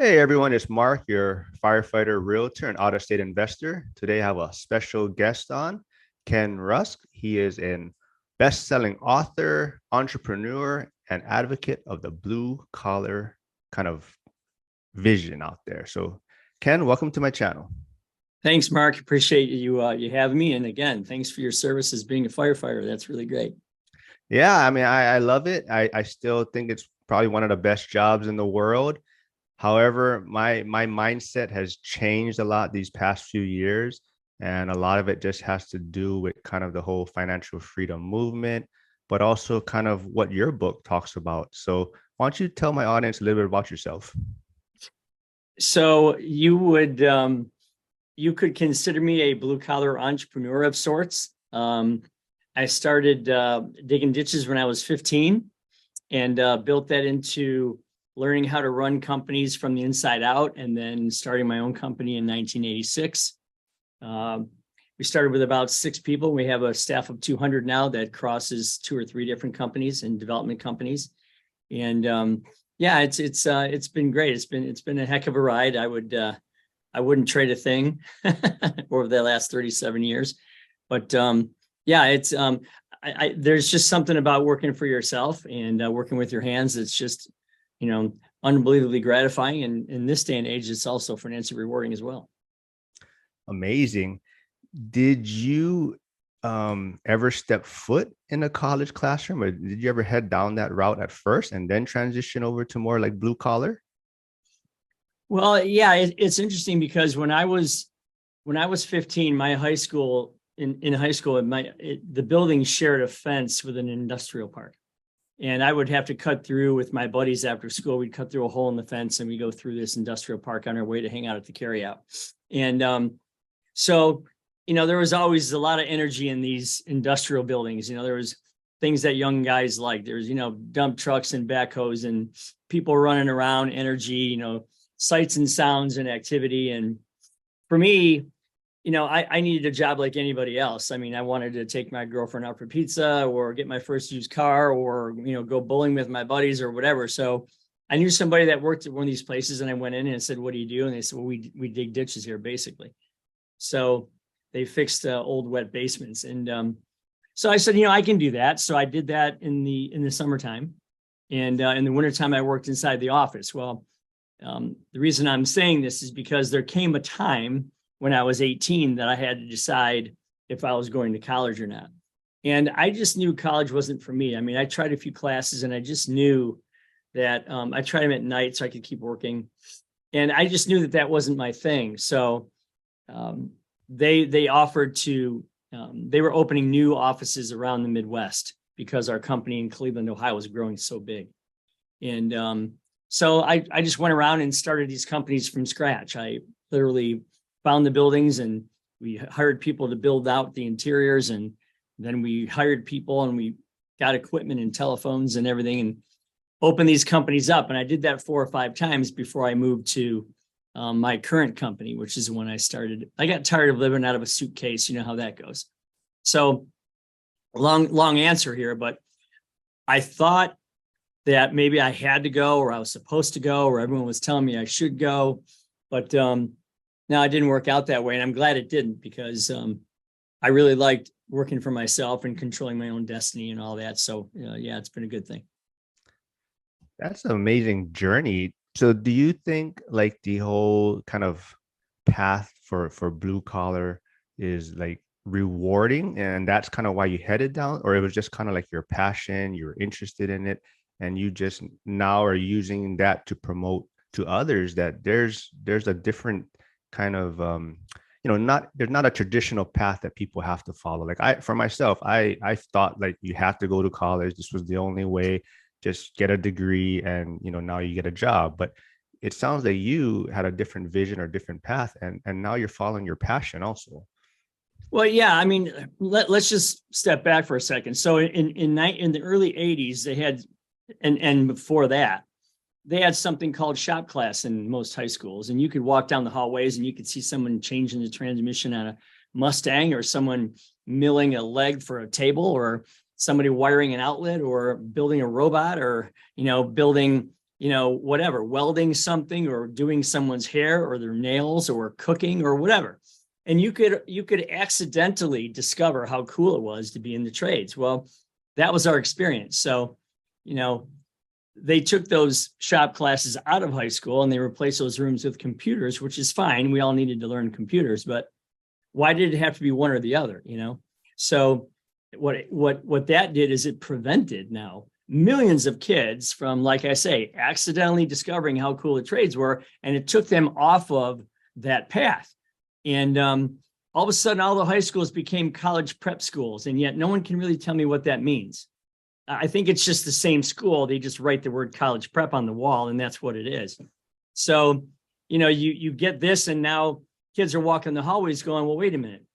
Hey everyone, it's Mark, your firefighter, realtor, and out-of-state investor. Today I have a special guest on, Ken Rusk. He is an best-selling author, entrepreneur, and advocate of the blue collar kind of vision out there. So, Ken, welcome to my channel. Thanks, Mark. Appreciate you having me. And again, thanks for your service as being a firefighter. That's really great. Yeah, I mean, I love it. I still think it's probably one of the best jobs in the world. However, my mindset has changed a lot these past few years, and a lot of it just has to do with kind of the whole financial freedom movement, but also kind of what your book talks about. So why don't you tell my audience a little bit about yourself? So you could consider me a blue collar entrepreneur of sorts. I started digging ditches when I was 15 and built that into learning how to run companies from the inside out, and then starting my own company in 1986. We started with about 6 people. We have a staff of 200 now that crosses 2 or 3 different companies and development companies. And yeah, it's been great. It's been a heck of a ride. I wouldn't trade a thing over the last 37 years. But yeah, there's just something about working for yourself and working with your hands. It's just, unbelievably gratifying. And in this day and age, it's also financially rewarding as well. Amazing. Did you ever step foot in a college classroom, or did you ever head down that route at first and then transition over to more like blue collar? Well, yeah, it's interesting because when I was 15, my high school in high school, the building shared a fence with an industrial park. And I would have to cut through with my buddies after school. We'd cut through a hole in the fence and we go through this industrial park on our way to hang out at the carryout. And so, there was always a lot of energy in these industrial buildings. There was things that young guys liked. There's, dump trucks and backhoes and people running around, energy, sights and sounds and activity. And for me, I needed a job like anybody else. I mean, I wanted to take my girlfriend out for pizza or get my first used car or, go bowling with my buddies or whatever. So I knew somebody that worked at one of these places, and I went in and said, "What do you do?" And they said, "Well, we dig ditches here, basically." So they fixed old wet basements. And so I said, I can do that. So I did that in the summertime. And in the wintertime, I worked inside the office. Well, the reason I'm saying this is because there came a time when I was 18 that I had to decide if I was going to college or not. And I just knew college wasn't for me. I mean, I tried a few classes and I just knew that I tried them at night so I could keep working. And I just knew that that wasn't my thing. So they offered to, they were opening new offices around the Midwest because our company in Cleveland, Ohio was growing so big. And so I just went around and started these companies from scratch. I literally found the buildings and we hired people to build out the interiors, and then we hired people and we got equipment and telephones and everything and opened these companies up. And I did that 4 or 5 times before I moved to my current company, which is when I started. I got tired of living out of a suitcase. You know how that goes. So long answer here, but I thought that maybe I had to go, or I was supposed to go, or everyone was telling me I should go. But no, it didn't work out that way. And I'm glad it didn't, because I really liked working for myself and controlling my own destiny and all that. So yeah, it's been a good thing. That's an amazing journey. So do you think like the whole kind of path for blue collar is like rewarding, and that's kind of why you headed down, or it was just kind of like your passion, you're interested in it, and you just now are using that to promote to others that there's a different kind of not there's not a traditional path that people have to follow. Like for myself, I thought like you have to go to college, this was the only way, just get a degree and now you get a job. But it sounds like you had a different vision or different path, and now you're following your passion also. Well, yeah, I mean, let's just step back for a second. So in the early 80s, they had, and before that, they had something called shop class in most high schools. And you could walk down the hallways and you could see someone changing the transmission on a Mustang, or someone milling a leg for a table, or somebody wiring an outlet, or building a robot, or, building whatever, welding something or doing someone's hair or their nails or cooking or whatever. And you could accidentally discover how cool it was to be in the trades. Well, that was our experience. So, they took those shop classes out of high school and they replaced those rooms with computers, which is fine. We all needed to learn computers, but why did it have to be one or the other? So what that did is it prevented now millions of kids from, like I say, accidentally discovering how cool the trades were, and it took them off of that path. And all of a sudden, all the high schools became college prep schools, and yet no one can really tell me what that means. I think it's just the same school. They just write the word college prep on the wall, and that's what it is. So, you get this, and now kids are walking the hallways going, well, wait a minute.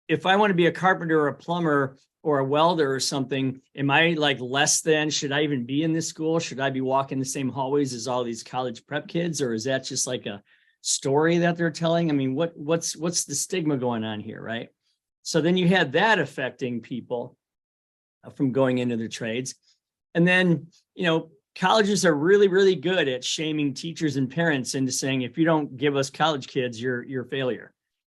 If I want to be a carpenter or a plumber or a welder or something, am I like less than? Should I even be in this school? Should I be walking the same hallways as all these college prep kids? Or is that just like a story that they're telling? I mean, what's the stigma going on here, right? So then you had that affecting people from going into the trades. And then, colleges are really, really good at shaming teachers and parents into saying, if you don't give us college kids, you're a failure.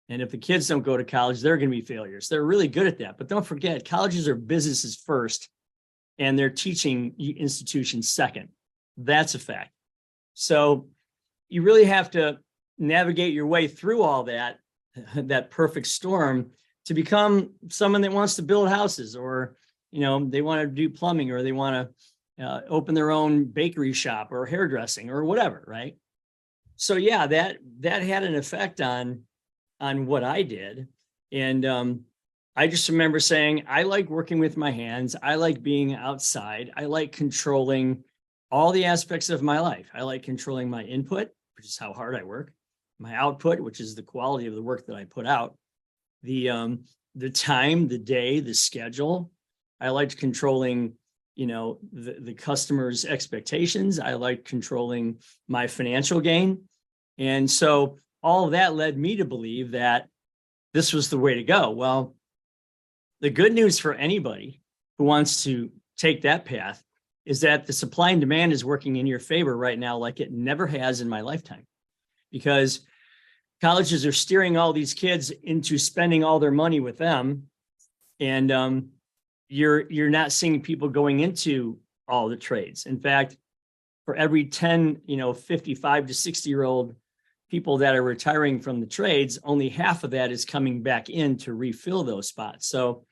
And if the kids don't go to college, they're going to be failures. They're really good at that. But don't forget, colleges are businesses first, and they're teaching institutions second. That's a fact. So you really have to navigate your way through all that perfect storm to become someone that wants to build houses, or, they want to do plumbing, or they want to open their own bakery shop or hairdressing or whatever, right? So yeah, that had an effect on what I did. And I just remember saying, I like working with my hands. I like being outside. I like controlling all the aspects of my life. I like controlling my input, which is how hard I work, my output, which is the quality of the work that I put out, the time, the day, the schedule. I liked controlling, the customer's expectations. I liked controlling my financial gain. And so all of that led me to believe that this was the way to go. Well, the good news for anybody who wants to take that path is that the supply and demand is working in your favor right now, like it never has in my lifetime, because colleges are steering all these kids into spending all their money with them. And you're not seeing people going into all the trades. In fact, for every 10, 55 to 60-year-old people that are retiring from the trades, only half of that is coming back in to refill those spots. So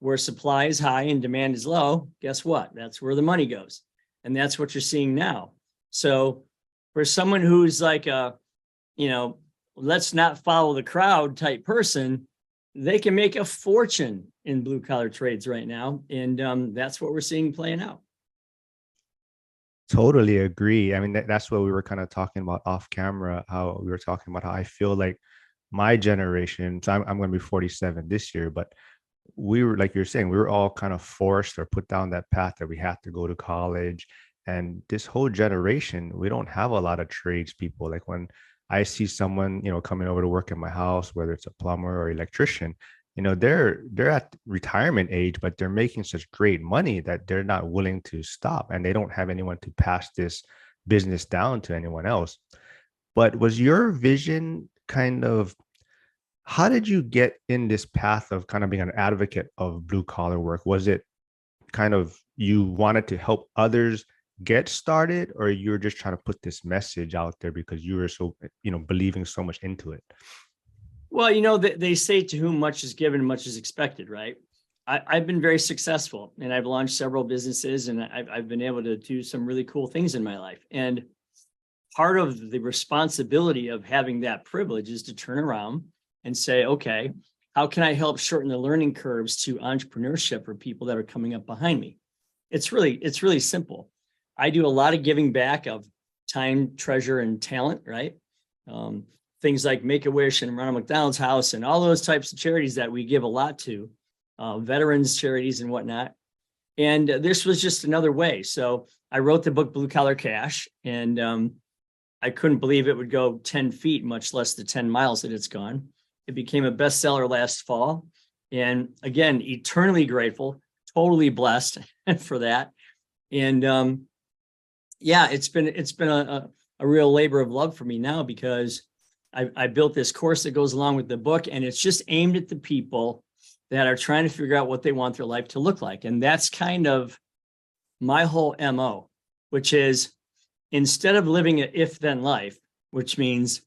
where supply is high and demand is low, guess what? That's where the money goes. And that's what you're seeing now. So for someone who's like let's not follow the crowd type person, they can make a fortune in blue collar trades right now. And that's what we're seeing playing out. Totally agree. I mean, that's what we were kind of talking about off camera, how we were talking about how I feel like my generation, so I'm going to be 47 this year, but we were, like you're saying, we were all kind of forced or put down that path that we had to go to college. And this whole generation, we don't have a lot of tradespeople. Like when I see someone, coming over to work in my house, whether it's a plumber or electrician, they're at retirement age, but they're making such great money that they're not willing to stop, and they don't have anyone to pass this business down to anyone else. But was your vision kind of, how did you get in this path of kind of being an advocate of blue collar work? Was it kind of you wanted to help others get started, or you're just trying to put this message out there because you were so, believing so much into it? Well, they say to whom much is given, much is expected, right? I've been very successful, and I've launched several businesses, and I've been able to do some really cool things in my life. And part of the responsibility of having that privilege is to turn around and say, okay, how can I help shorten the learning curves to entrepreneurship for people that are coming up behind me? It's really simple. I do a lot of giving back of time, treasure, and talent, right? Things like Make-A-Wish and Ronald McDonald's House and all those types of charities that we give a lot to, veterans charities and whatnot. And this was just another way. So I wrote the book Blue Collar Cash, and I couldn't believe it would go 10 feet, much less the 10 miles that it's gone. It became a bestseller last fall. And again, eternally grateful, totally blessed for that. And Yeah, it's been a real labor of love for me now, because I built this course that goes along with the book, and it's just aimed at the people that are trying to figure out what they want their life to look like. And that's kind of my whole MO, which is, instead of living an if then life, which means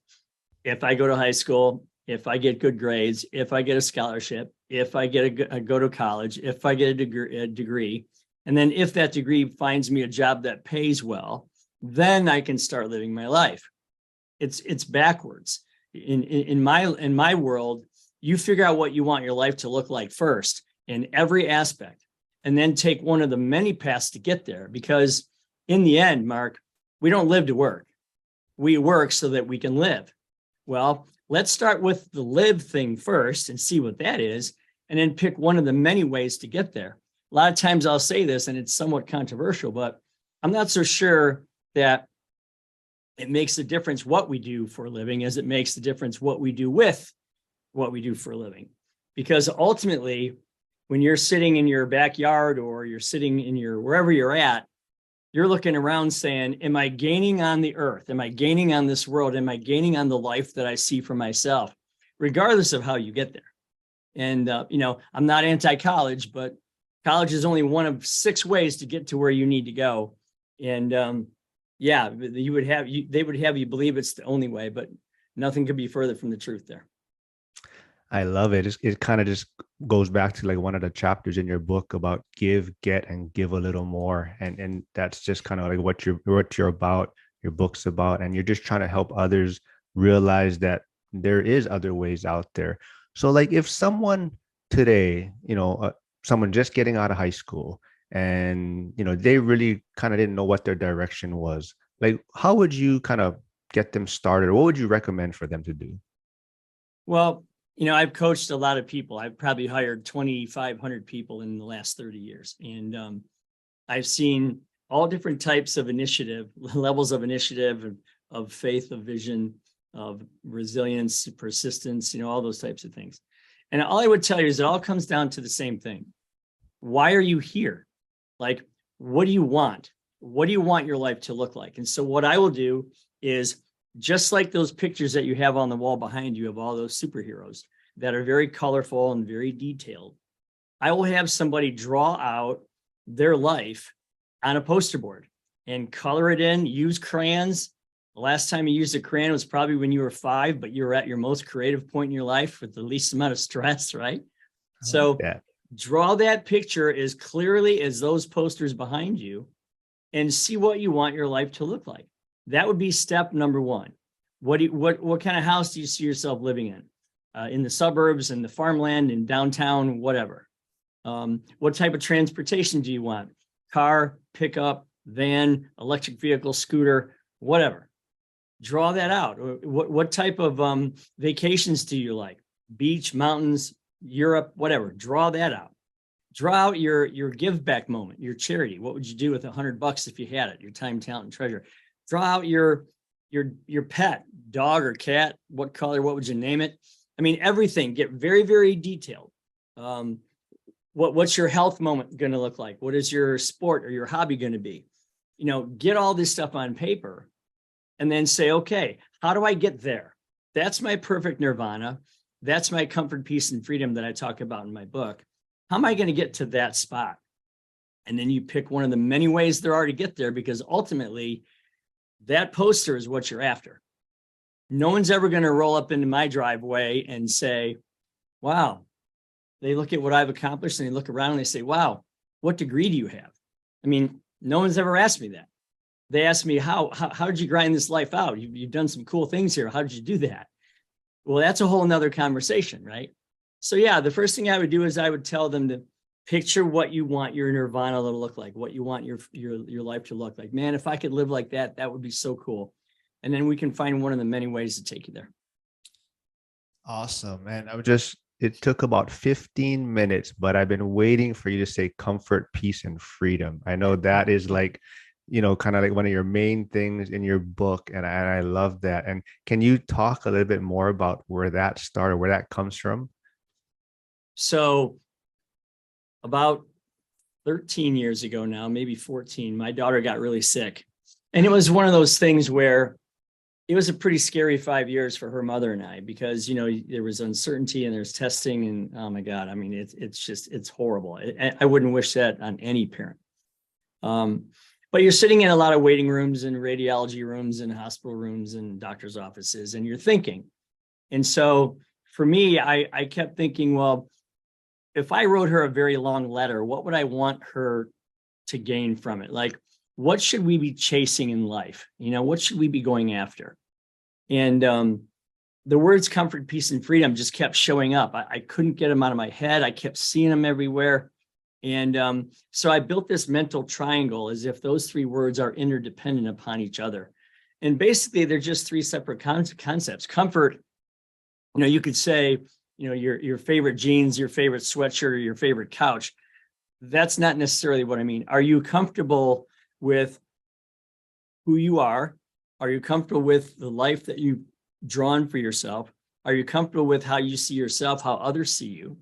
if I go to high school, if I get good grades, if I get a scholarship, if I go to college, if I get a degree, and then if that degree finds me a job that pays well, then I can start living my life. It's backwards. In my world, you figure out what you want your life to look like first in every aspect, and then take one of the many paths to get there. Because in the end, Mark, we don't live to work. We work so that we can live. Well, let's start with the live thing first and see what that is, and then pick one of the many ways to get there. A lot of times I'll say this, and it's somewhat controversial, but I'm not so sure that it makes a difference what we do for a living as it makes the difference what we do with what we do for a living. Because ultimately, when you're sitting in your backyard, or you're sitting in your wherever you're at, you're looking around saying, am I gaining on the earth? Am I gaining on this world? Am I gaining on the life that I see for myself, regardless of how you get there? And, I'm not anti-college, but college is only one of 6 ways to get to where you need to go. And, yeah, they would have you believe it's the only way, but nothing could be further from the truth there. I love it. It kind of just goes back to like one of the chapters in your book about give, get, and give a little more. And that's just kind of like what you're about, your book's about, and you're just trying to help others realize that there is other ways out there. So like if someone today, someone just getting out of high school and they really kind of didn't know what their direction was, like how would you kind of get them started? Or what would you recommend for them to do? Well, I've coached a lot of people. I've probably hired 2,500 people in the last 30 years. And I've seen all different types of initiative, levels of initiative, of faith, of vision, of resilience, persistence, all those types of things. And all I would tell you is it all comes down to the same thing. Why are you here? Like, what do you want? What do you want your life to look like? And so what I will do is, just like those pictures that you have on the wall behind you of all those superheroes that are very colorful and very detailed, I will have somebody draw out their life on a poster board and color it in, use crayons. The last time you used a crayon was probably when you were 5, but you were at your most creative point in your life with the least amount of stress, right? I like So that. draw that picture as clearly as those posters behind you and see what you want your life to look like. That would be step number 1. What kind of house do you see yourself living in the suburbs, in the farmland, in downtown, whatever? What type of transportation do you want? Car, pickup, van, electric vehicle, scooter, whatever. Draw that out. What type of vacations do you like? Beach, mountains, Europe, whatever. Draw that out. Draw out your give back moment, your charity. What would you do with $100 if you had it? Your time, talent, and treasure. Draw out your pet, dog or cat. What color? What would you name it? I mean, everything. Get very, very detailed. What's your health moment going to look like? What is your sport or your hobby going to be? Get all this stuff on paper, and then say, okay, how do I get there? That's my perfect nirvana. That's my comfort, peace, and freedom that I talk about in my book. How am I going to get to that spot? And then you pick one of the many ways there are to get there, because ultimately that poster is what you're after. No one's ever going to roll up into my driveway and say, wow, they look at what I've accomplished and they look around and they say, wow, what degree do you have? I mean, no one's ever asked me that. They asked me, how did you grind this life out? You've done some cool things here. How did you do that? Well, that's a whole nother conversation, right? So yeah, the first thing I would do is I would tell them to picture what you want your nirvana to look like, what you want your life to look like. Man, if I could live like that, that would be so cool. And then we can find one of the many ways to take you there. Awesome, man. It took about 15 minutes, but I've been waiting for you to say comfort, peace, and freedom. I know that is like, kind of like one of your main things in your book. And I love that. And can you talk a little bit more about where that started, where that comes from? So about 13 years ago now, maybe 14, my daughter got really sick. And it was one of those things where it was a pretty scary 5 years for her mother and I, because, there was uncertainty and there's testing, and oh my God, I mean, it's horrible. I wouldn't wish that on any parent. But you're sitting in a lot of waiting rooms and radiology rooms and hospital rooms and doctor's offices, and you're thinking. And so for me, I kept thinking, well, if I wrote her a very long letter, what would I want her to gain from it? Like, what should we be chasing in life? What should we be going after? And the words comfort, peace, and freedom just kept showing up. I couldn't get them out of my head. I kept seeing them everywhere. And so I built this mental triangle as if those three words are interdependent upon each other. And basically, they're just three separate concepts. Comfort, you could say, your favorite jeans, your favorite sweatshirt, or your favorite couch. That's not necessarily what I mean. Are you comfortable with who you are? Are you comfortable with the life that you've drawn for yourself? Are you comfortable with how you see yourself, how others see you?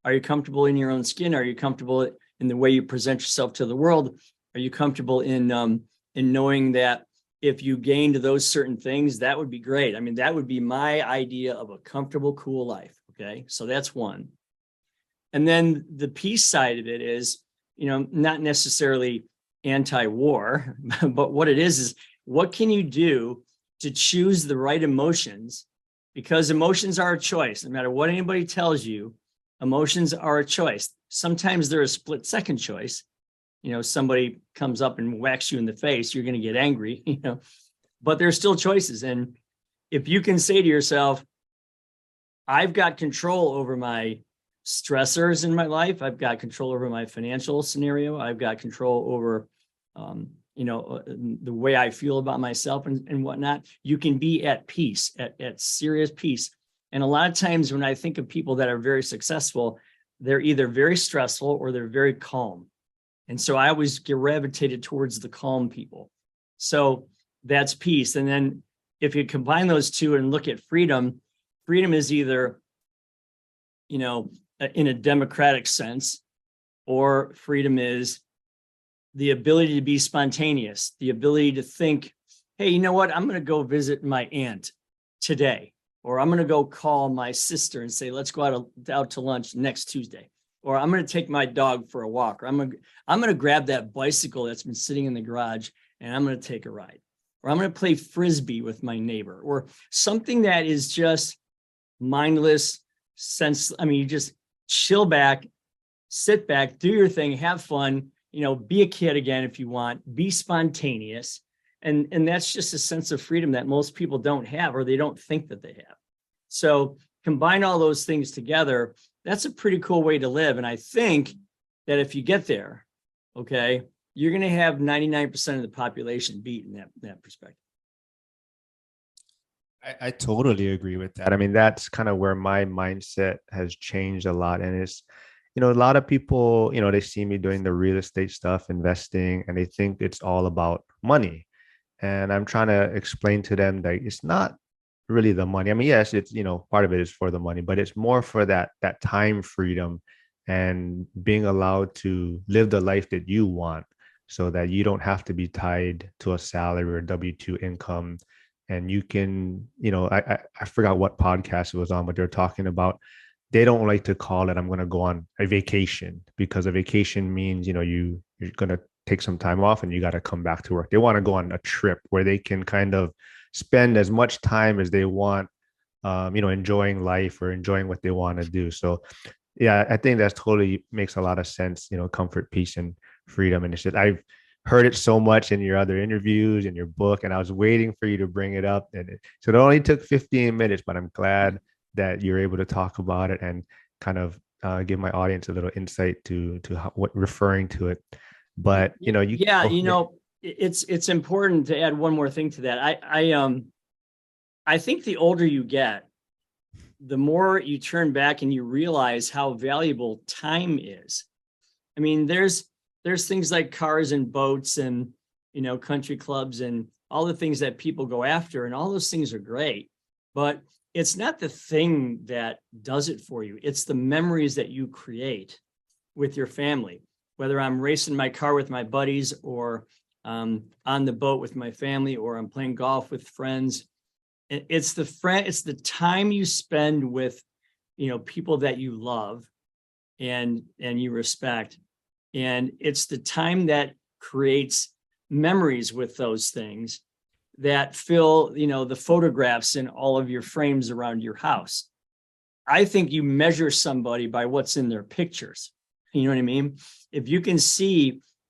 Are you comfortable in your own skin? Are you comfortable in the way you present yourself to the world? Are you comfortable in knowing that if you gained those certain things, that would be great? I mean, that would be my idea of a comfortable, cool life. Okay, so that's one. And then the peace side of it is, not necessarily anti-war, but what it is what can you do to choose the right emotions? Because emotions are a choice. No matter what anybody tells you, emotions are a choice. Sometimes they're a split-second choice. Somebody comes up and whacks you in the face, you're going to get angry, but there's still choices. And if you can say to yourself, I've got control over my stressors in my life, I've got control over my financial scenario, I've got control over, the way I feel about myself and whatnot, you can be at peace, at serious peace. And a lot of times when I think of people that are very successful, they're either very stressful or they're very calm. And so I always gravitated towards the calm people. So that's peace. And then if you combine those two and look at freedom, freedom is either, in a democratic sense, or freedom is the ability to be spontaneous, the ability to think, hey, you know what? I'm going to go visit my aunt today, or I'm going to go call my sister and say, let's go out to lunch next Tuesday, or I'm going to take my dog for a walk, or I'm going to grab that bicycle that's been sitting in the garage and I'm going to take a ride, or I'm going to play Frisbee with my neighbor, or something that is just mindless sense. I mean, you just chill back, sit back, do your thing, have fun, be a kid again if you want, be spontaneous. And that's just a sense of freedom that most people don't have, or they don't think that they have. So combine all those things together, that's a pretty cool way to live. And I think that if you get there, okay, you're going to have 99% of the population beat in that perspective. I totally agree with that. I mean, that's kind of where my mindset has changed a lot. And it's, a lot of people, they see me doing the real estate stuff, investing, and they think it's all about money. And I'm trying to explain to them that it's not really the money. I mean, yes, it's, part of it is for the money, but it's more for that time freedom and being allowed to live the life that you want, so that you don't have to be tied to a salary or W-2 income. And you can, I forgot what podcast it was on, but they're talking about, they don't like to call it, I'm going to go on a vacation, because a vacation means, you're going to take some time off and you got to come back to work. They want to go on a trip where they can kind of spend as much time as they want, enjoying life or enjoying what they want to do. So yeah, I think that totally makes a lot of sense, comfort, peace, and freedom. And it's just, I've heard it so much in your other interviews, in your book, and I was waiting for you to bring it up. So it only took 15 minutes, but I'm glad that you're able to talk about it and kind of give my audience a little insight to what referring to it. But it's important to add one more thing to that. I think the older you get, the more you turn back and you realize how valuable time is. I mean, there's things like cars and boats and, country clubs and all the things that people go after, and all those things are great, but it's not the thing that does it for you. It's the memories that you create with your family, whether I'm racing my car with my buddies or on the boat with my family, or I'm playing golf with friends. It's the time you spend with, people that you love and you respect. And it's the time that creates memories with those things that fill, the photographs in all of your frames around your house. I think you measure somebody by what's in their pictures. You know what I mean? If you can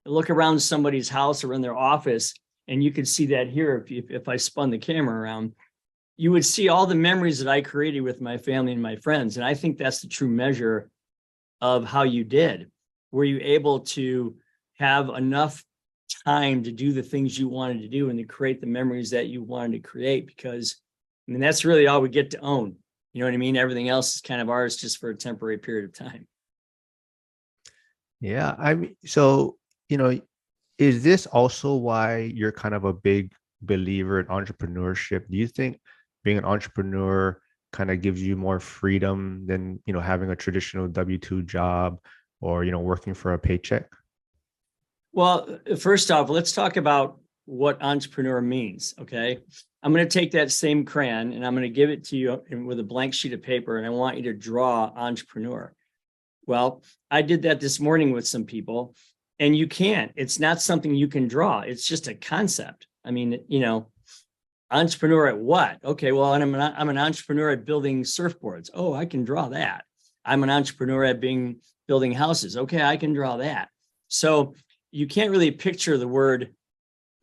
look around somebody's house or in their office, and you can see that here, if I spun the camera around, you would see all the memories that I created with my family and my friends. And I think that's the true measure of how you did. Were you able to have enough time to do the things you wanted to do and to create the memories that you wanted to create? Because, that's really all we get to own. You know what I mean? Everything else is kind of ours just for a temporary period of time. Yeah, I mean, so, is this also why you're kind of a big believer in entrepreneurship? Do you think being an entrepreneur kind of gives you more freedom than, having a traditional W-2 job or, working for a paycheck? Well, first off, let's talk about what entrepreneur means. Okay. I'm going to take that same crayon and I'm going to give it to you with a blank sheet of paper, and I want you to draw entrepreneur. Well, I did that this morning with some people, and you can't. It's not something you can draw. It's just a concept. I mean, entrepreneur at what? Okay, well, I'm an entrepreneur at building surfboards. Oh, I can draw that. I'm an entrepreneur at building houses. Okay, I can draw that. So you can't really picture the word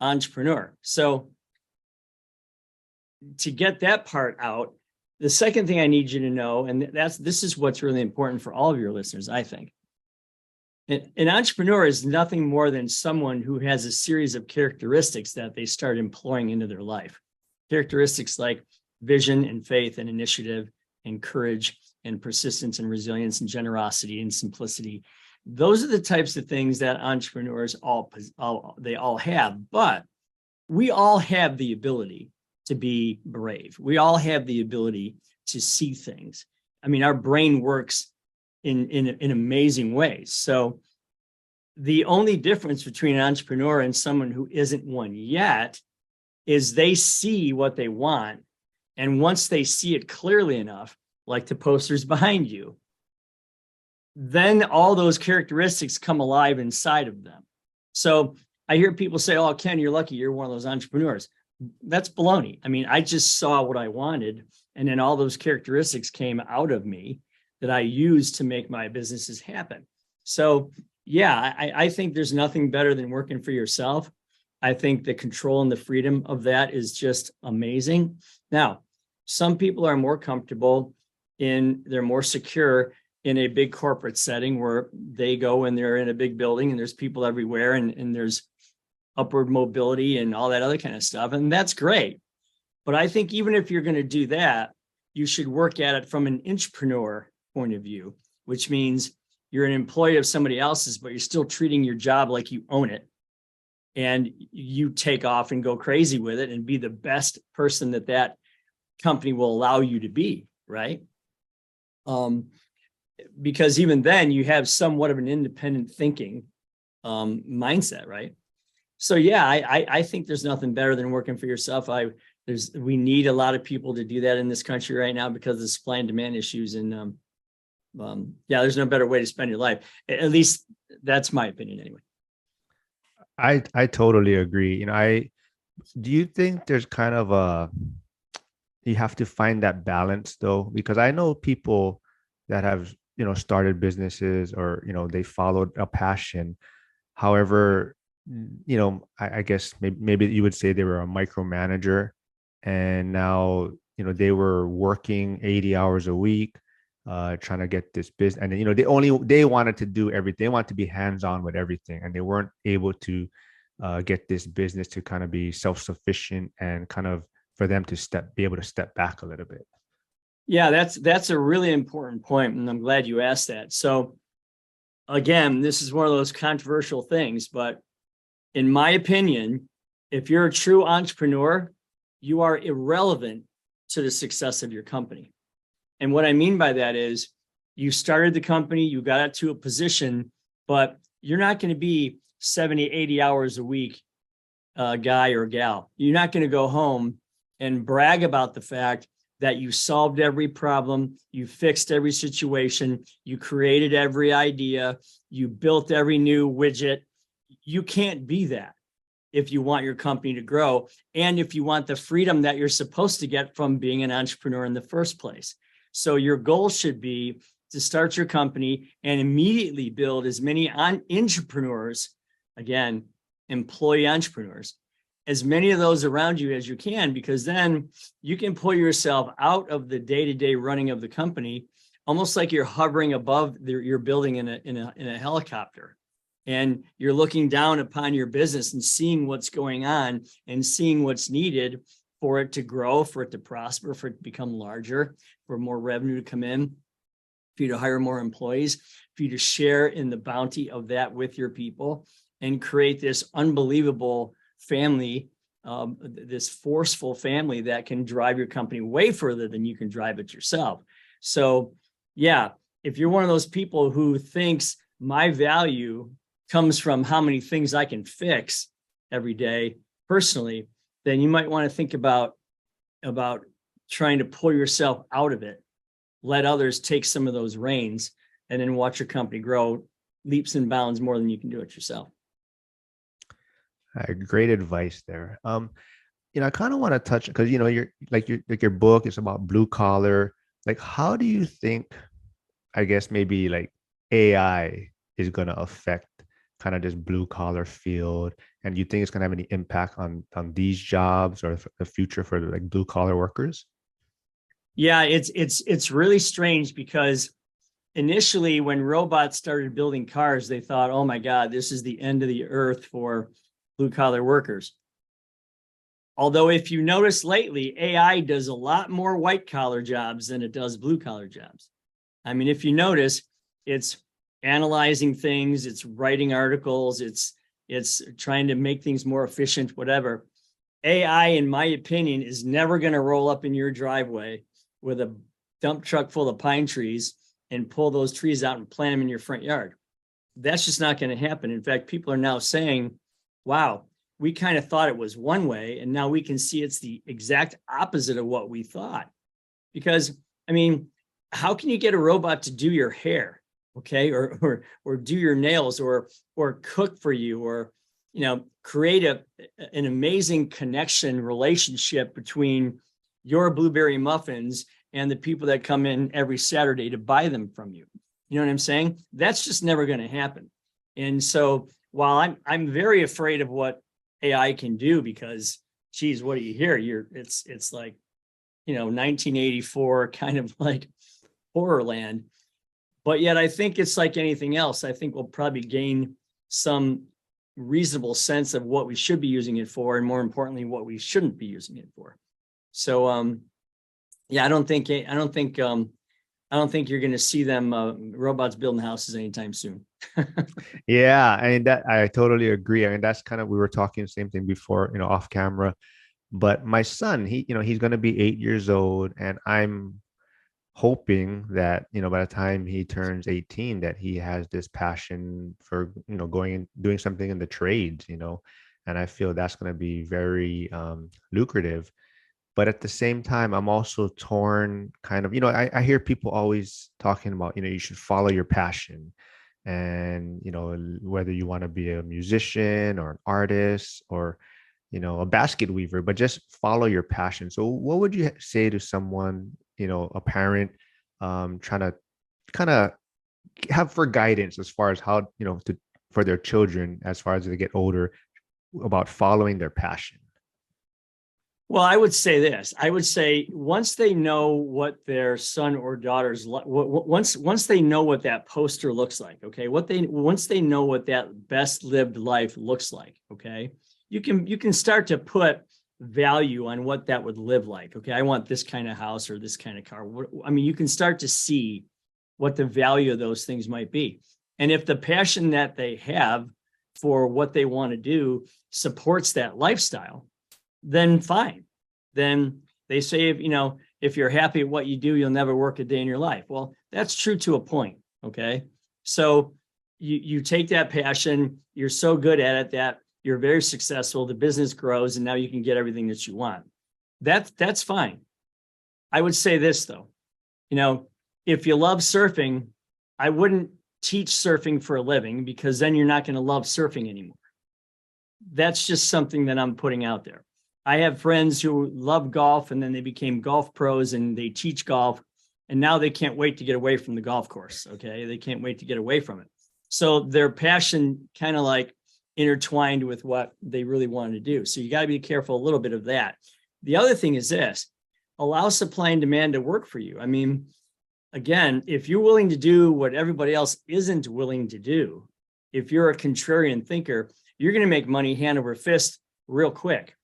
entrepreneur. So to get that part out, the second thing I need you to know, and this is what's really important for all of your listeners, I think. An entrepreneur is nothing more than someone who has a series of characteristics that they start employing into their life. Characteristics like vision and faith and initiative and courage and persistence and resilience and generosity and simplicity. Those are the types of things that entrepreneurs all have, but we all have the ability to be brave. We all have the ability to see things. I mean, our brain works in amazing ways. So the only difference between an entrepreneur and someone who isn't one yet is they see what they want. And once they see it clearly enough, like the posters behind you, then all those characteristics come alive inside of them. So I hear people say, oh, Ken, you're lucky you're one of those entrepreneurs. That's baloney. I mean, I just saw what I wanted, and then all those characteristics came out of me that I used to make my businesses happen. So yeah, I think there's nothing better than working for yourself. I think the control and the freedom of that is just amazing. Now, some people are more comfortable they're more secure in a big corporate setting where they go and they're in a big building and there's people everywhere and there's upward mobility and all that other kind of stuff. And that's great. But I think even if you're going to do that, you should work at it from an intrapreneur point of view, which means you're an employee of somebody else's, but you're still treating your job like you own it. And you take off and go crazy with it and be the best person that company will allow you to be, right? Because even then you have somewhat of an independent thinking mindset, right? So yeah, I think there's nothing better than working for yourself. We need a lot of people to do that in this country right now because of the supply and demand issues. And yeah, there's no better way to spend your life. At least that's my opinion anyway. I totally agree. Do you think there's kind of you have to find that balance though? Because I know people that have, started businesses or, they followed a passion. However, I guess maybe you would say they were a micromanager and now, they were working 80 hours a week, trying to get this business. And then, they wanted to do everything. They wanted to be hands-on with everything. And they weren't able to get this business to kind of be self-sufficient and kind of for them to be able to step back a little bit. Yeah, that's a really important point, and I'm glad you asked that. So again, this is one of those controversial things, but in my opinion, if you're a true entrepreneur, you are irrelevant to the success of your company. And what I mean by that is you started the company, you got it to a position, but you're not going to be 70, 80 hours a week guy or gal. You're not going to go home and brag about the fact that you solved every problem, you fixed every situation, you created every idea, you built every new widget. You can't be that if you want your company to grow and if you want the freedom that you're supposed to get from being an entrepreneur in the first place. So your goal should be to start your company and immediately build as many entrepreneurs, again, employee entrepreneurs, as many of those around you as you can, because then you can pull yourself out of the day-to-day running of the company, almost like you're hovering above your building in a helicopter. And you're looking down upon your business and seeing what's going on and seeing what's needed for it to grow, for it to prosper, for it to become larger, for more revenue to come in, for you to hire more employees, for you to share in the bounty of that with your people and create this unbelievable family, this forceful family that can drive your company way further than you can drive it yourself. So yeah, if you're one of those people who thinks my value comes from how many things I can fix every day personally, then you might want to think about trying to pull yourself out of it, let others take some of those reins, and then watch your company grow leaps and bounds more than you can do it yourself. Great advice there. I kind of want to touch because your book is about blue collar. Like, how do you think, I guess maybe like AI is going to affect kind of this blue collar field, and you think it's going to have any impact on these jobs or the future for like blue collar workers? Yeah, it's really strange because initially when robots started building cars, they thought, oh my God, this is the end of the earth for blue collar workers. Although if you notice lately, AI does a lot more white collar jobs than it does blue collar jobs. I mean, if you notice, it's analyzing things, it's writing articles, it's trying to make things more efficient, whatever. AI, in my opinion, is never going to roll up in your driveway with a dump truck full of pine trees and pull those trees out and plant them in your front yard. That's just not going to happen. In fact, people are now saying, wow, we kind of thought it was one way, and now we can see it's the exact opposite of what we thought. Because, I mean, how can you get a robot to do your hair, okay, or do your nails, or cook for you, or create an amazing connection relationship between your blueberry muffins and the people that come in every Saturday to buy them from you? You know what I'm saying? That's just never going to happen. And so while I'm very afraid of what AI can do, because geez, what do you hear? It's like 1984 kind of like horror land. But yet I think it's like anything else. I think we'll probably gain some reasonable sense of what we should be using it for, and more importantly, what we shouldn't be using it for. So yeah, I don't think you're going to see them robots building houses anytime soon. Yeah, I mean that I totally agree. I mean that's kind of, we were talking the same thing before, off camera. But my son, he's going to be 8 years old, and I'm hoping that by the time he turns 18, that he has this passion for going and doing something in the trades, and I feel that's going to be very lucrative. But at the same time, I'm also torn kind of, I hear people always talking about, you should follow your passion. And, whether you want to be a musician or an artist or, a basket weaver, but just follow your passion. So what would you say to someone, a parent, trying to kind of have for guidance as far as how, for their children, as far as they get older, about following their passion? Well, I would say this. I would say once they know what their son or daughter's once they know what that poster looks like, okay, once they know what that best lived life looks like, okay, you can start to put value on what that would live like. Okay, I want this kind of house or this kind of car. I mean, you can start to see what the value of those things might be. And if the passion that they have for what they want to do supports that lifestyle, then fine. Then they say, if you're happy at what you do, you'll never work a day in your life. Well, that's true to a point. Okay. So you take that passion, you're so good at it that you're very successful, the business grows, and now you can get everything that you want. That's fine. I would say this though, if you love surfing, I wouldn't teach surfing for a living, because then you're not going to love surfing anymore. That's just something that I'm putting out there. I have friends who love golf, and then they became golf pros and they teach golf, and now they can't wait to get away from the golf course. Okay. They can't wait to get away from it. So their passion kind of like intertwined with what they really wanted to do. So you got to be careful a little bit of that. The other thing is this: allow supply and demand to work for you. I mean, again, if you're willing to do what everybody else isn't willing to do, if you're a contrarian thinker, you're going to make money hand over fist real quick.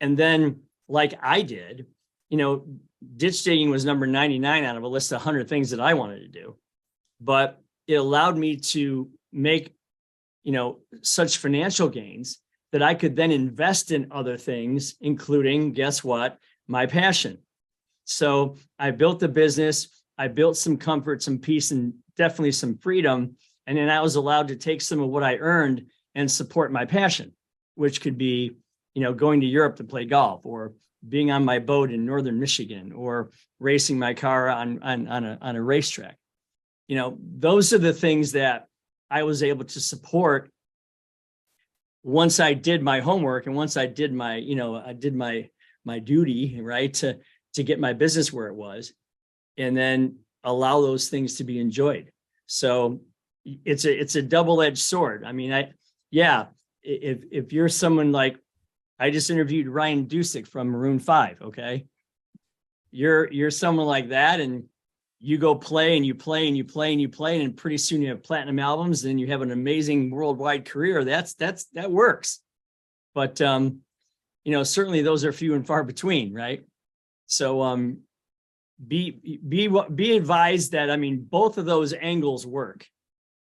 And then, like I did, ditch digging was number 99 out of a list of 100 things that I wanted to do. But it allowed me to make, such financial gains that I could then invest in other things, including, guess what, my passion. So I built the business, I built some comfort, some peace, and definitely some freedom. And then I was allowed to take some of what I earned and support my passion, which could be, going to Europe to play golf, or being on my boat in northern Michigan, or racing my car on a racetrack. Those are the things that I was able to support once I did my homework, and once I did my, I did my duty, right, to get my business where it was, and then allow those things to be enjoyed. So it's a double-edged sword. I mean, if you're someone like, I just interviewed Ryan Dusick from Maroon 5. Okay. You're someone like that, and you go play and you play and you play and you play, and pretty soon you have platinum albums, and you have an amazing worldwide career. That works. But, certainly those are few and far between. Right. So, be advised that, I mean, both of those angles work.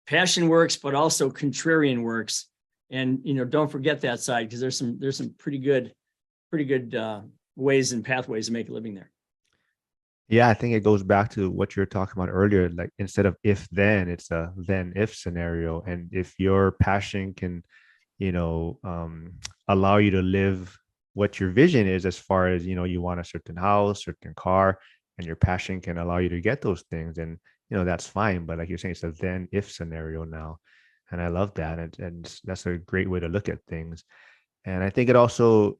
Passion works, but also contrarian works. And, don't forget that side, because there's some pretty good ways and pathways to make a living there. Yeah, I think it goes back to what you were talking about earlier. Like, instead of if then, it's a then if scenario. And if your passion can, allow you to live what your vision is, as far as, you want a certain house, certain car, and your passion can allow you to get those things, and, that's fine. But like you're saying, it's a then if scenario now. And I love that. And that's a great way to look at things. And I think it also,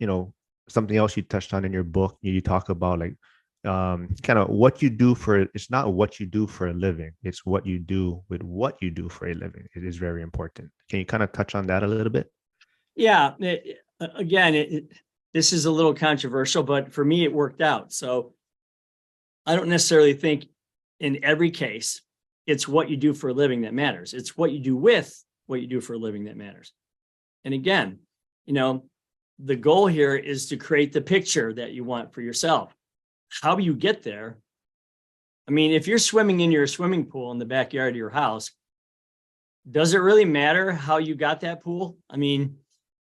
something else you touched on in your book, you talk about like, kind of what you do for, it's not what you do for a living, it's what you do with what you do for a living. It is very important. Can you kind of touch on that a little bit? Yeah. This is a little controversial, but for me, it worked out. So I don't necessarily think in every case it's what you do for a living that matters. It's what you do with what you do for a living that matters. And again, the goal here is to create the picture that you want for yourself. How you get there? I mean, if you're swimming in your swimming pool in the backyard of your house, does it really matter how you got that pool? I mean,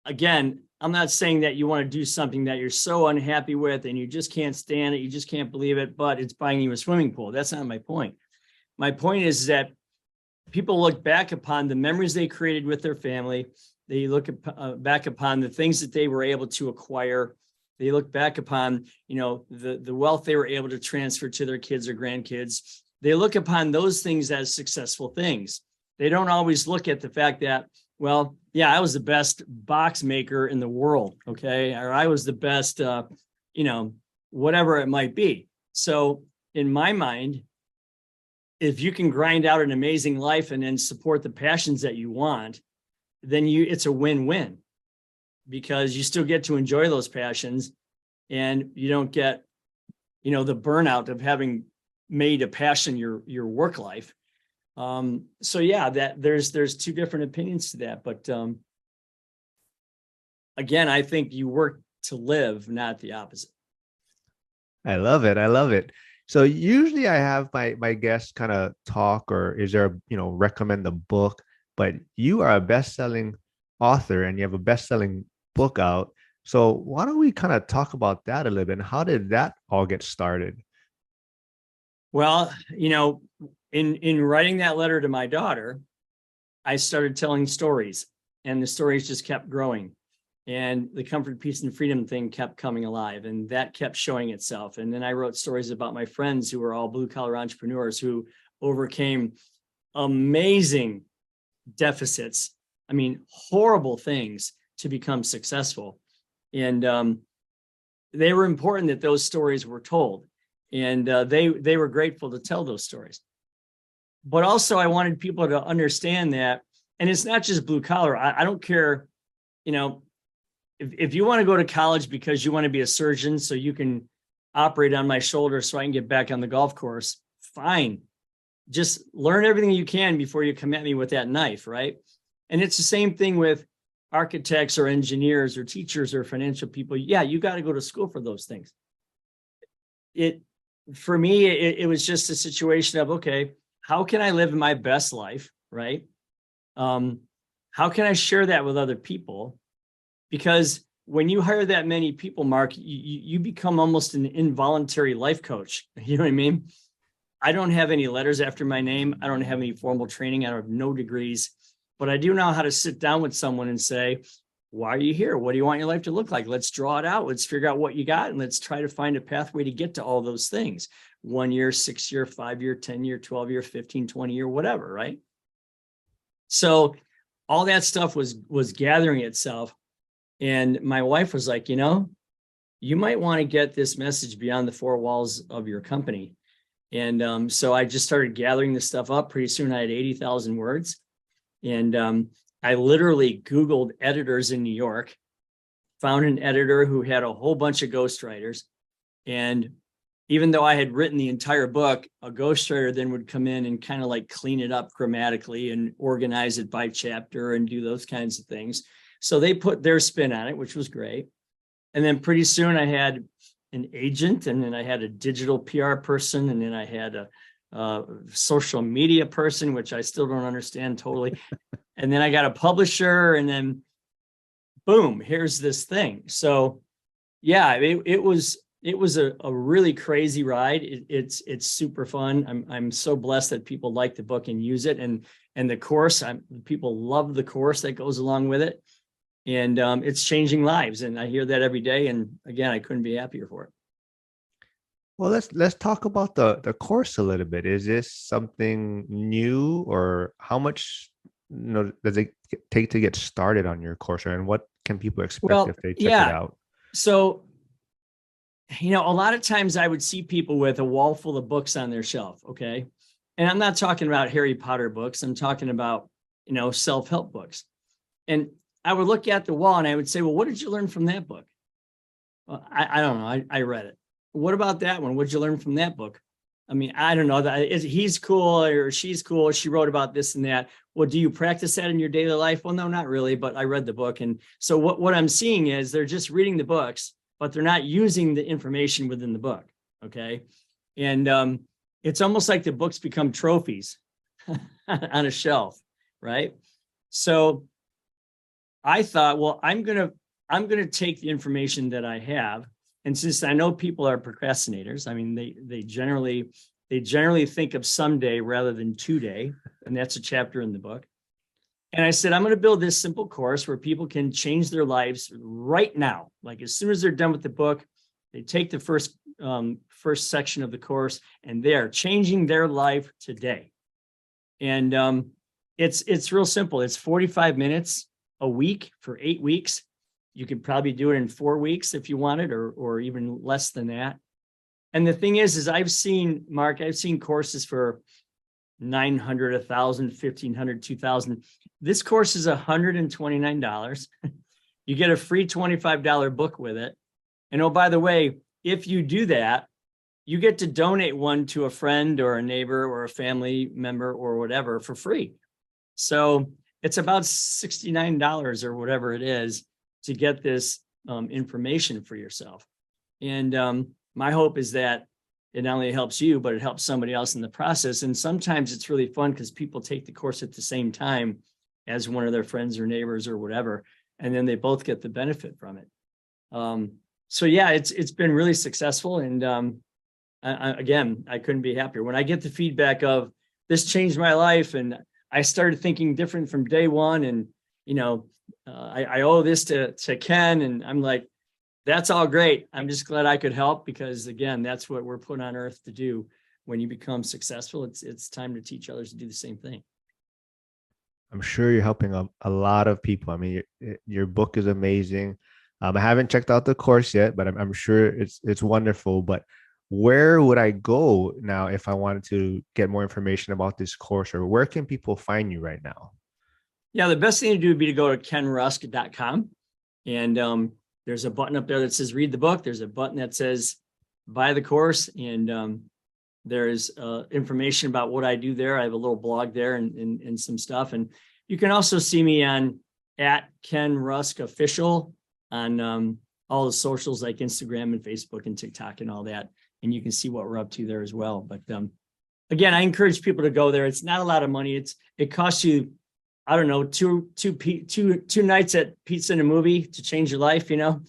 again, I'm not saying that you want to do something that you're so unhappy with and you just can't stand it, you just can't believe it, but it's buying you a swimming pool. That's not my point. My point is that people look back upon the memories they created with their family. They look back upon the things that they were able to acquire. They look back upon, the wealth they were able to transfer to their kids or grandkids. They look upon those things as successful things. They don't always look at the fact that, well, yeah, I was the best box maker in the world. Okay. Or I was the best, whatever it might be. So in my mind, if you can grind out an amazing life and then support the passions that you want, then it's a win-win, because you still get to enjoy those passions, and you don't get, the burnout of having made a passion your work life. So yeah, that there's two different opinions to that, but again, I think you work to live, not the opposite. I love it. I love it. So usually I have my guests kind of talk, or is there, recommend a book, but you are a best-selling author and you have a best-selling book out. So why don't we kind of talk about that a little bit? And how did that all get started? Well, in writing that letter to my daughter, I started telling stories, and the stories just kept growing. And the comfort, peace, and freedom thing kept coming alive, and that kept showing itself. And then I wrote stories about my friends who were all blue collar entrepreneurs who overcame amazing deficits. I mean, horrible things to become successful. And they were important that those stories were told. And they were grateful to tell those stories. But also I wanted people to understand that, and it's not just blue collar. I don't care, you know, if you want to go to college because you want to be a surgeon so you can operate on my shoulder so I can get back on the golf course, fine. Just learn everything you can before you come at me with that knife, right? And it's the same thing with architects or engineers or teachers or financial people. Yeah, you got to go to school for those things. For me, it was just a situation of, okay, how can I live my best life, right? How can I share that with other people? Because when you hire that many people, Mark, you become almost an involuntary life coach. You know what I mean? I don't have any letters after my name. I don't have any formal training. I have no degrees, but I do know how to sit down with someone and say, why are you here? What do you want your life to look like? Let's draw it out. Let's figure out what you got. And let's try to find a pathway to get to all those things. 1 year, 6 year, 5 year, 10 year, 12 year, 15, 20 year, whatever. Right. So all that stuff was gathering itself. And my wife was like, you might want to get this message beyond the four walls of your company. And so I just started gathering this stuff up. Pretty soon I had 80,000 words. And I literally Googled editors in New York, found an editor who had a whole bunch of ghostwriters. And even though I had written the entire book, a ghostwriter then would come in and kind of like clean it up grammatically and organize it by chapter and do those kinds of things. So they put their spin on it, which was great. And then pretty soon I had an agent, and then I had a digital PR person, and then I had a social media person, which I still don't understand totally. And then I got a publisher, and then boom, here's this thing. So yeah, it was a really crazy ride. It's super fun. I'm so blessed that people like the book and use it, and the course. People love the course that goes along with it. And it's changing lives, and I hear that every day. And again, I couldn't be happier for it. Well, let's talk about the course a little bit. Is this something new, or how much does it take to get started on your course, and what can people expect if they check it out? So, a lot of times I would see people with a wall full of books on their shelf. Okay. And I'm not talking about Harry Potter books. I'm talking about, self-help books. And I would look at the wall and I would say, well, what did you learn from that book? Well, I don't know. I read it. What about that one? What did you learn from that book? I mean, I don't know. He's cool or she's cool. She wrote about this and that. Well, do you practice that in your daily life? Well, no, not really, but I read the book. And so what I'm seeing is they're just reading the books, but they're not using the information within the book. Okay. And it's almost like the books become trophies on a shelf. Right. So I thought, well, I'm going to take the information that I have. And since I know people are procrastinators, I mean, they generally think of someday rather than today. And that's a chapter in the book. And I said, I'm going to build this simple course where people can change their lives right now. Like as soon as they're done with the book, they take the first section of the course and they're changing their life today. And it's real simple. It's 45 minutes a week for 8 weeks. You could probably do it in 4 weeks if you wanted, or even less than that. And the thing is I've seen courses for 900, 1,000, 1,500, 2,000. This course is $129. You get a free $25 book with it. And oh, by the way, if you do that, you get to donate one to a friend or a neighbor or a family member or whatever for free. So it's about $69 or whatever it is to get this information for yourself. And my hope is that it not only helps you, but it helps somebody else in the process. And sometimes it's really fun because people take the course at the same time as one of their friends or neighbors or whatever, and then they both get the benefit from it. So yeah, it's been really successful. And again, I couldn't be happier. When I get the feedback of this changed my life and I started thinking different from day one, and I owe this to Ken. And I'm like, that's all great. I'm just glad I could help, because again, that's what we're put on earth to do. When you become successful, it's time to teach others to do the same thing. I'm sure you're helping a lot of people. I mean, your book is amazing. I haven't checked out the course yet, but I'm sure it's wonderful. But where would I go now if I wanted to get more information about this course, or where can people find you right now? Yeah, the best thing to do would be to go to kenrusk.com. And there's a button up there that says read the book. There's a button that says buy the course. And there's information about what I do there. I have a little blog there and some stuff. And you can also see me on at Ken Rusk Official on all the socials like Instagram and Facebook and TikTok and all that. And you can see what we're up to there as well. But again, I encourage people to go there. It's not a lot of money. It costs you, I don't know, two nights at pizza and a movie to change your life, and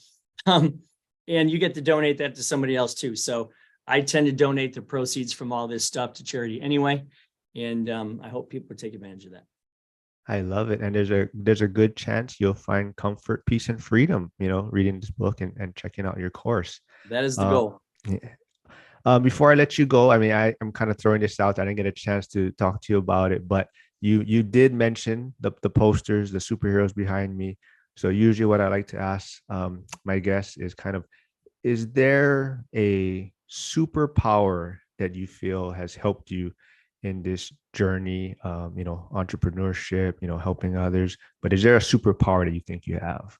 you get to donate that to somebody else too. So I tend to donate the proceeds from all this stuff to charity anyway. And I hope people take advantage of that. I love it. And there's a good chance you'll find comfort, peace, and freedom, reading this book and checking out your course. That is the goal. Yeah. Before I let you go, I mean, I'm kind of throwing this out. I didn't get a chance to talk to you about it, but you did mention the posters, the superheroes behind me. So usually what I like to ask my guests is kind of, is there a superpower that you feel has helped you in this journey, entrepreneurship, helping others, but is there a superpower that you think you have?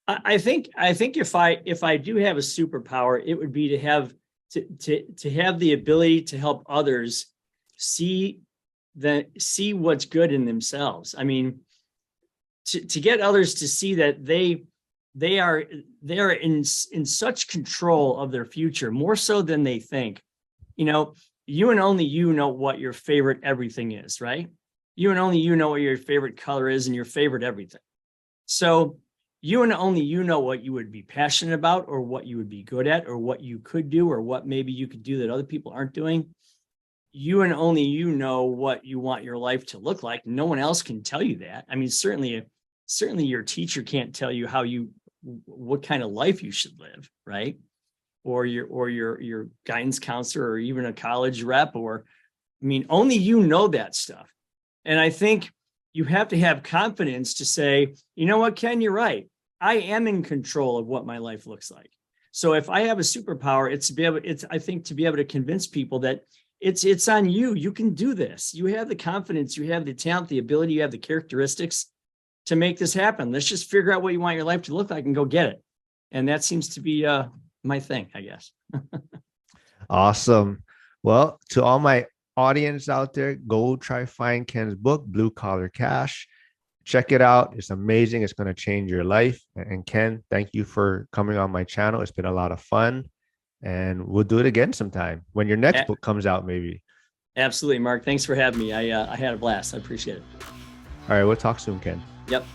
I think if I do have a superpower, it would be to have the ability to help others see what's good in themselves. I mean, to get others to see that they are in such control of their future, more so than they think. You and only you know what your favorite everything is, right? You and only you know what your favorite color is and your favorite everything. So you and only you know what you would be passionate about, or what you would be good at, or what you could do, or what maybe you could do that other people aren't doing. You and only you know what you want your life to look like. No one else can tell you that. I mean, certainly your teacher can't tell you what kind of life you should live, right? Or your guidance counselor, or even a college rep, only you know that stuff. And I think you have to have confidence to say, you know what, Ken, you're right. I am in control of what my life looks like. So if I have a superpower, it's to be able to convince people that it's on you. You can do this. You have the confidence, you have the talent, the ability, you have the characteristics to make this happen. Let's just figure out what you want your life to look like and go get it. And that seems to be my thing, I guess. Awesome. Well, to all my audience out there, go try find Ken's book, Blue Collar Cash. Check it out. It's amazing. It's going to change your life. And Ken, thank you for coming on my channel. It's been a lot of fun. And we'll do it again sometime when your next book comes out, maybe. Absolutely, Mark. Thanks for having me. I had a blast. I appreciate it. All right. We'll talk soon, Ken. Yep.